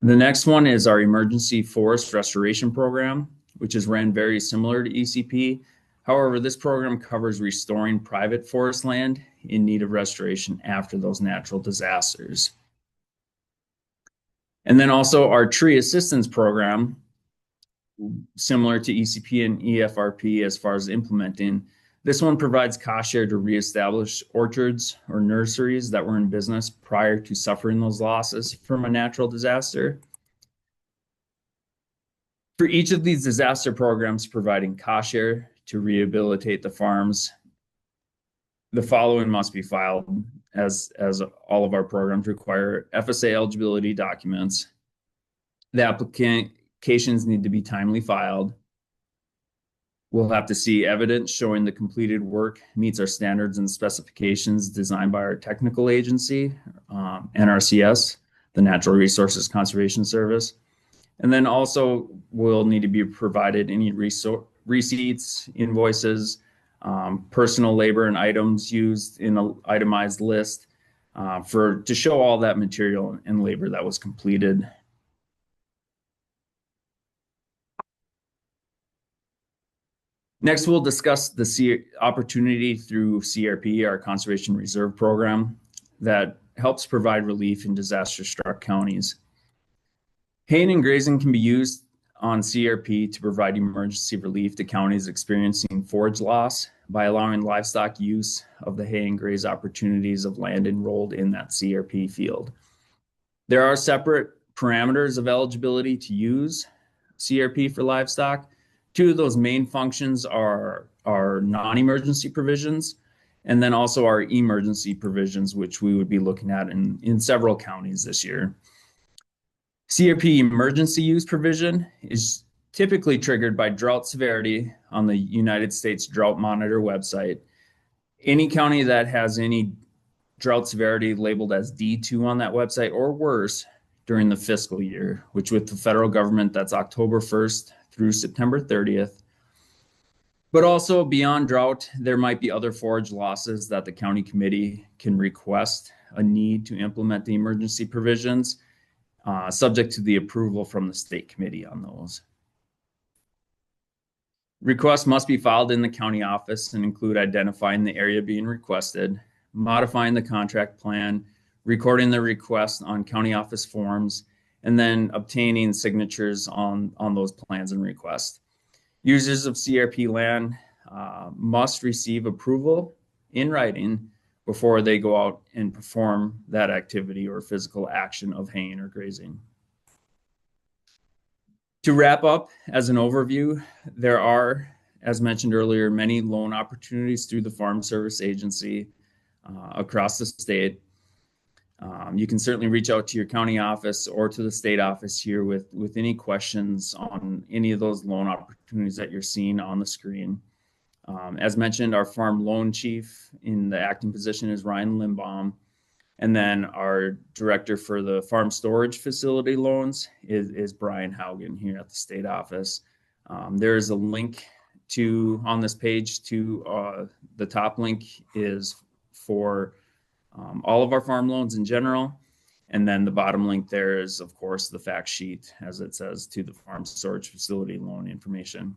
The next one is our Emergency Forest Restoration Program, which is ran very similar to ECP. However, this program covers restoring private forest land in need of restoration after those natural disasters. And then also our Tree Assistance Program, similar to ECP and EFRP as far as implementing. This one provides cost share to reestablish orchards or nurseries that were in business prior to suffering those losses from a natural disaster. For each of these disaster programs providing cost share to rehabilitate the farms, the following must be filed, as all of our programs require: FSA eligibility documents. The applications need to be timely filed. We'll have to see evidence showing the completed work meets our standards and specifications designed by our technical agency, NRCS, the Natural Resources Conservation Service. And then also we'll need to be provided any receipts, invoices, personal labor and items used in an itemized list to show all that material and labor that was completed. Next, we'll discuss the opportunity through CRP, our Conservation Reserve Program, that helps provide relief in disaster-struck counties. Haying and grazing can be used on CRP to provide emergency relief to counties experiencing forage loss by allowing livestock use of the hay and graze opportunities of land enrolled in that CRP field. There are separate parameters of eligibility to use CRP for livestock. Two of those main functions are non-emergency provisions, and then also our emergency provisions, which we would be looking at in several counties this year. CRP emergency use provision is typically triggered by drought severity on the United States Drought Monitor website. Any county that has any drought severity labeled as D2 on that website or worse during the fiscal year, which with the federal government, that's October 1st through September 30th. But also beyond drought, there might be other forage losses that the county committee can request a need to implement the emergency provisions, subject to the approval from the state committee on those. Requests must be filed in the county office and include identifying the area being requested, modifying the contract plan, recording the request on county office forms, and then obtaining signatures on those plans and requests. Users of CRP land must receive approval in writing before they go out and perform that activity or physical action of haying or grazing. To wrap up, as an overview, there are, as mentioned earlier, many loan opportunities through the Farm Service Agency across the state. You can certainly reach out to your county office or to the state office here with any questions on any of those loan opportunities that you're seeing on the screen. As mentioned, our farm loan chief in the acting position is Ryan Limbaum. And then our director for the farm storage facility loans is Brian Haugen here at the state office. There is a link on this page to the top link is for all of our farm loans in general. And then the bottom link there is, of course, the fact sheet, as it says, to the farm storage facility loan information.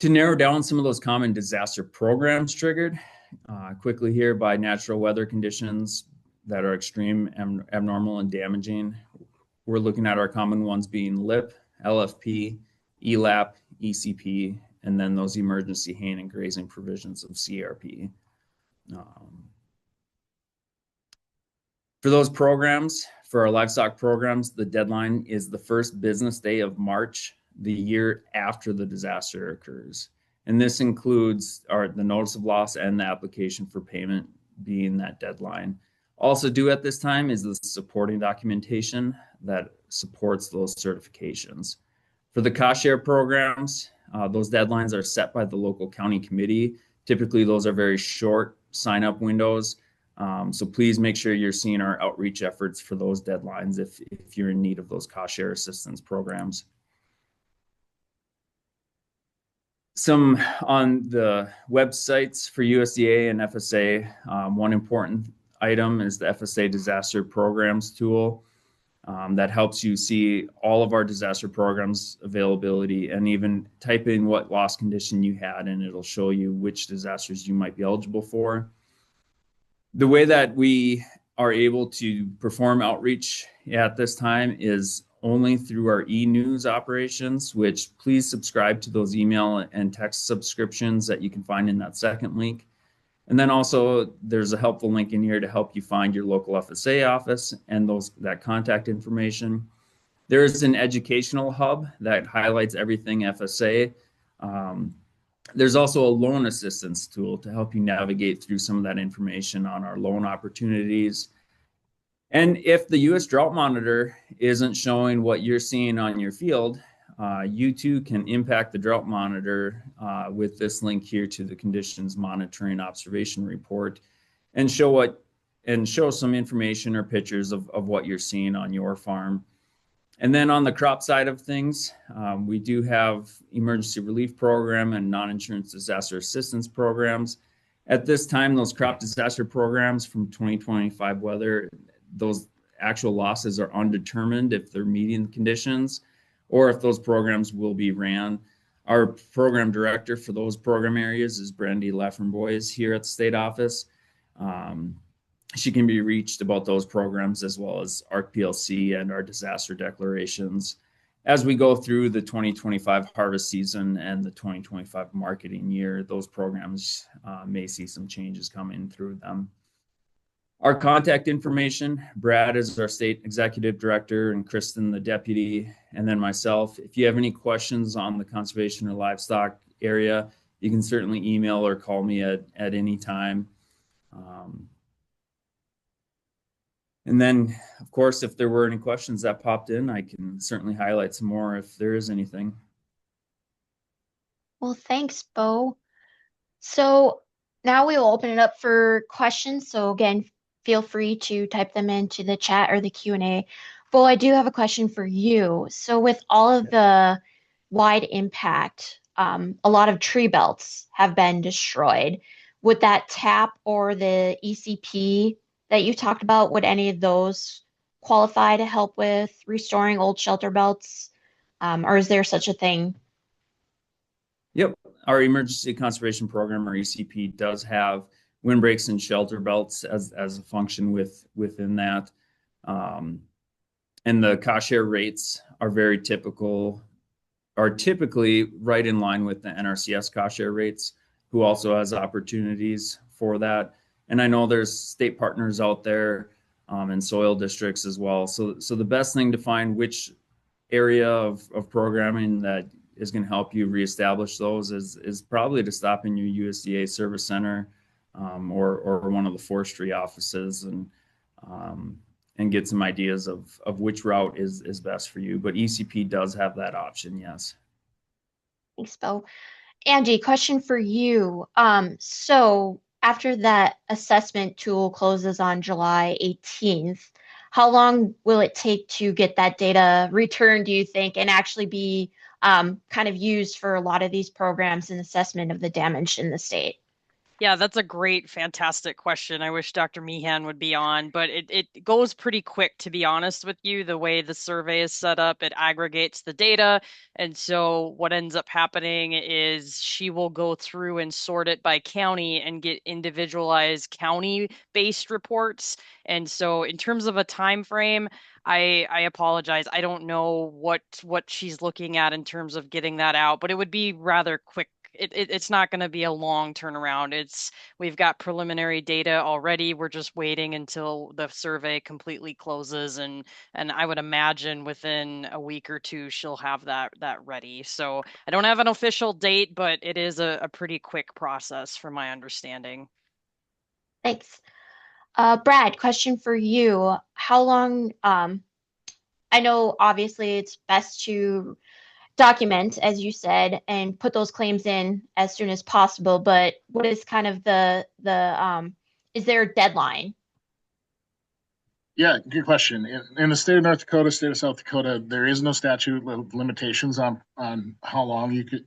To narrow down some of those common disaster programs triggered quickly here by natural weather conditions that are extreme, abnormal, and damaging, we're looking at our common ones being LIP, LFP, ELAP, ECP, and then those emergency haying and grazing provisions of CRP. For those programs, for our livestock programs, the deadline is the first business day of March, the year after the disaster occurs. And this includes the notice of loss and the application for payment being that deadline. Also due at this time is the supporting documentation that supports those certifications. For the cost share programs, those deadlines are set by the local county committee. Typically, those are very short sign-up windows. So please make sure you're seeing our outreach efforts for those deadlines if you're in need of those cost share assistance programs. Some on the websites for USDA and FSA, one important item is the FSA Disaster Programs tool that helps you see all of our disaster programs availability and even type in what loss condition you had and it'll show you which disasters you might be eligible for. The way that we are able to perform outreach at this time is only through our e-news operations, which please subscribe to those email and text subscriptions that you can find in that second link. And then also there's a helpful link in here to help you find your local FSA office and that contact information. There's an educational hub that highlights everything FSA. There's also a loan assistance tool to help you navigate through some of that information on our loan opportunities. And if the U.S. Drought Monitor isn't showing what you're seeing on your field, you too can impact the Drought Monitor with this link here to the Conditions Monitoring Observation Report and show some information or pictures of what you're seeing on your farm. And then on the crop side of things, we do have emergency relief program and non-insurance disaster assistance programs. At this time, those crop disaster programs from 2025 weather, those actual losses are undetermined if they're meeting conditions or if those programs will be ran. Our program director for those program areas is Brandy Leffenboys here at the state office. She can be reached about those programs as well as ARC PLC and our disaster declarations. As we go through the 2025 harvest season and the 2025 marketing year, those programs may see some changes coming through them. Our contact information, Brad is our state executive director and Kristen the deputy, and then myself. If you have any questions on the conservation or livestock area, you can certainly email or call me at any time. And then, of course, if there were any questions that popped in, I can certainly highlight some more if there is anything. Well, thanks, Bo. So now we will open it up for questions. So again, feel free to type them into the chat or the Q&A. Bo, I do have a question for you. So with all of the wide impact, a lot of tree belts have been destroyed. Would that TAP or the ECP that you talked about, would any of those qualify to help with restoring old shelter belts? Or is there such a thing? Yep. Our Emergency Conservation Program, or ECP, does have windbreaks and shelter belts as a function within that. And the cost share rates are typically right in line with the NRCS cost share rates, who also has opportunities for that. And I know there's state partners out there and soil districts as well. So the best thing to find which area of programming that is going to help you reestablish those is probably to stop in your USDA service center or one of the forestry offices and get some ideas of which route is best for you. But ECP does have that option, yes. Thanks, Bo. Angie, question for you. So after that assessment tool closes on July 18th, how long will it take to get that data returned, do you think, and actually be kind of used for a lot of these programs and assessment of the damage in the state? Yeah, that's a great, fantastic question. I wish Dr. Meehan would be on, but it goes pretty quick, to be honest with you. The way the survey is set up, it aggregates the data. And so what ends up happening is she will go through and sort it by county and get individualized county-based reports. And so in terms of a time frame, I apologize. I don't know what she's looking at in terms of getting that out, but it would be rather quick. It's not going to be a long turnaround. We've got preliminary data already. We're just waiting until the survey completely closes, and I would imagine within a week or two she'll have that ready. So I don't have an official date, but it is a pretty quick process from my understanding. Thanks. Brad, question for you. How long, I know obviously it's best to document, as you said, and put those claims in as soon as possible, but what is kind of is there a deadline? Yeah, good question. In the state of North Dakota, state of South Dakota, there is no statute of limitations on how long you could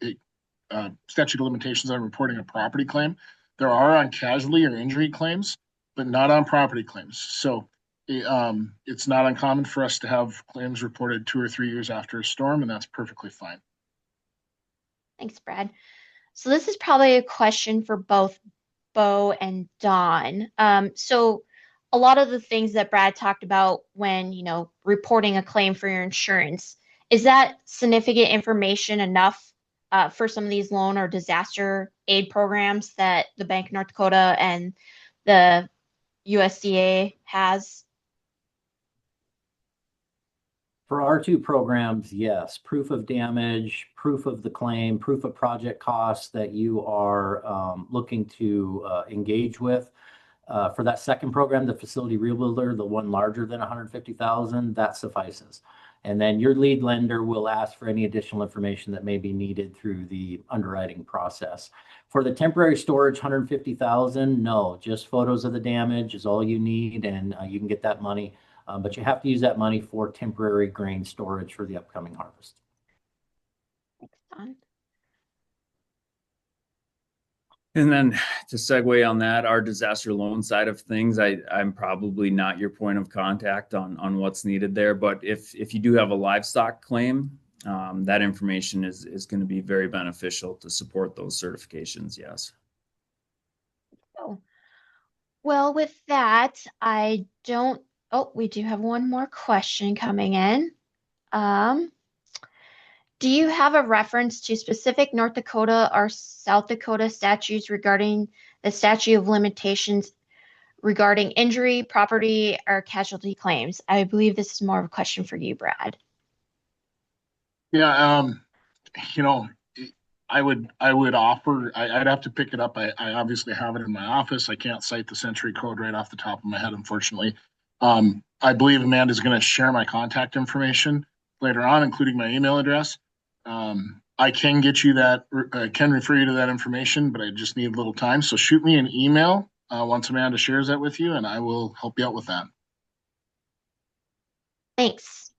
statute of limitations on reporting a property claim. There are on casualty or injury claims, but not on property claims. So it's not uncommon for us to have claims reported 2 or 3 years after a storm, and that's perfectly fine. Thanks, Brad. So this is probably a question for both Bo and Don. So a lot of the things that Brad talked about when, reporting a claim for your insurance, is that significant information enough for some of these loan or disaster aid programs that the Bank of North Dakota and the USDA has? For our two programs, yes. Proof of damage, proof of the claim, proof of project costs that you are looking to engage with. For that second program, the facility rebuilder, the one larger than 150,000, that suffices. And then your lead lender will ask for any additional information that may be needed through the underwriting process. For the temporary storage, 150,000, no, just photos of the damage is all you need, and you can get that money. But you have to use that money for temporary grain storage for the upcoming harvest. And then to segue on that, our disaster loan side of things, I'm probably not your point of contact on what's needed there. But if you do have a livestock claim, that information is going to be very beneficial to support those certifications, yes. Oh. Well, with that, we do have one more question coming in. Do you have a reference to specific North Dakota or South Dakota statutes regarding the statute of limitations regarding injury, property, or casualty claims? I believe this is more of a question for you, Brad. Yeah, I would offer, I'd have to pick it up. I obviously have it in my office. I can't cite the century code right off the top of my head, unfortunately. I believe Amanda's going to share my contact information later on, including my email address. I can get you that, can refer you to that information, but I just need a little time. So shoot me an email once Amanda shares that with you, and I will help you out with that. Thanks.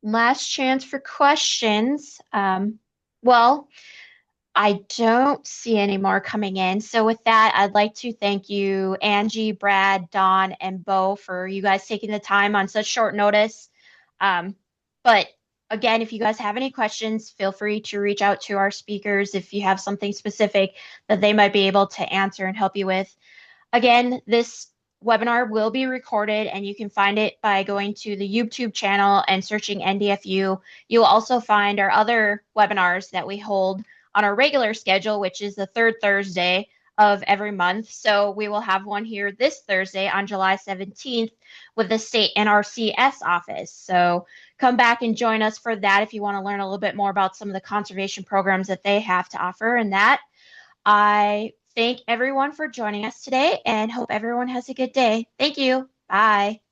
Last chance for questions. Well, I don't see any more coming in. So with that, I'd like to thank you, Angie, Brad, Don, and Bo, for you guys taking the time on such short notice. But again, if you guys have any questions, feel free to reach out to our speakers if you have something specific that they might be able to answer and help you with. Again, this webinar will be recorded, and you can find it by going to the YouTube channel and searching NDFU. You'll also find our other webinars that we hold on our regular schedule, which is the third Thursday of every month. So we will have one here this Thursday on July 17th with the state NRCS office. So come back and join us for that if you want to learn a little bit more about some of the conservation programs that they have to offer. And that, I thank everyone for joining us today and hope everyone has a good day. Thank you. Bye.